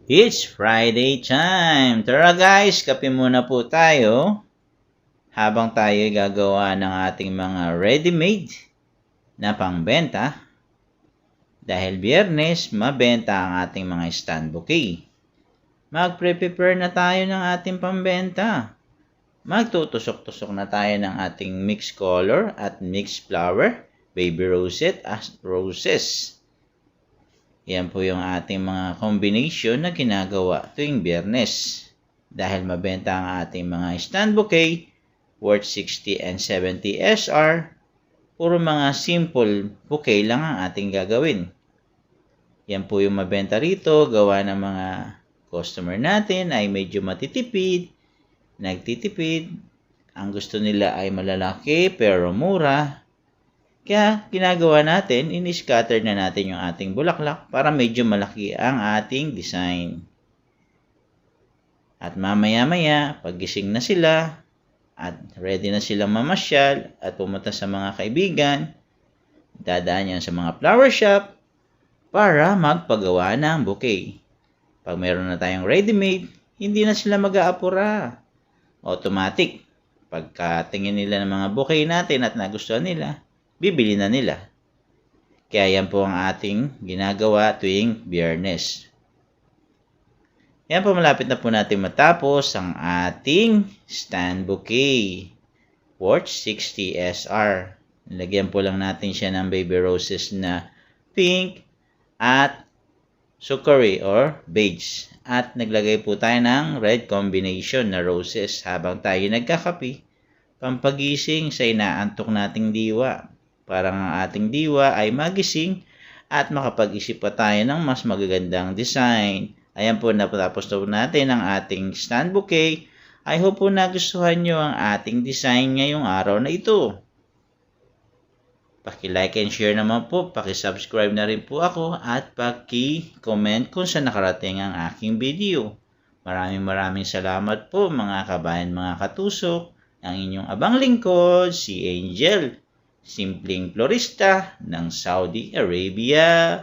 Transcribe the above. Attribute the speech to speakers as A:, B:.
A: It's Friday time! Tara guys, kape muna po tayo habang tayo gagawa ng ating mga ready-made na pangbenta. Dahil Biyernes, mabenta ang ating mga stand bouquet. Mag-prepare na tayo ng ating pambenta. Magtutusok-tusok na tayo ng ating mixed color at mixed flower, baby rosette at roses. Yan po yung ating mga combination na ginagawa tuwing Biyernes. Dahil mabenta ang ating mga stand bouquet, worth 60 and 70 SR, puro mga simple bouquet lang ang ating gagawin. Yan po yung mabenta rito, gawa ng mga customer natin ay medyo matitipid, nagtitipid. Ang gusto nila ay malalaki pero mura. Kaya ginagawa natin, in-scatter na natin yung ating bulaklak para medyo malaki ang ating design. At mamaya-maya, paggising na sila at ready na silang mamasyal at pumunta sa mga kaibigan, dadaan yan sa mga flower shop para magpagawa ng bouquet. Pag meron na tayong ready-made, hindi na sila mag-aapura. Automatic. Pagkatingin nila ng mga bouquet natin at nagustuhan nila, bibili na nila. Kaya yan po ang ating ginagawa tuwing Biyernes. Yan po, malapit na po natin matapos ang ating stand bouquet. Worth 60 SR. Nilagyan po lang natin siya ng baby roses na pink at sukari or beige. At naglagay po tayo ng red combination na roses habang tayo nagkakape. Pampagising sa inaantok nating diwa. Para ang ating diwa ay magising at makapag-isip pa tayo ng mas magagandang design. Ayan po, napatapos na po natin ang ating stand bouquet. I hope po nagustuhan nyo ang ating design ngayong araw na ito. Paki-like and share naman po, paki-subscribe na rin po ako at paki-comment kung saan nakarating ang aking video. Maraming salamat po mga kabayan, mga katusok. Ang inyong abang lingkod, si Angel. Simpleng florista ng Saudi Arabia.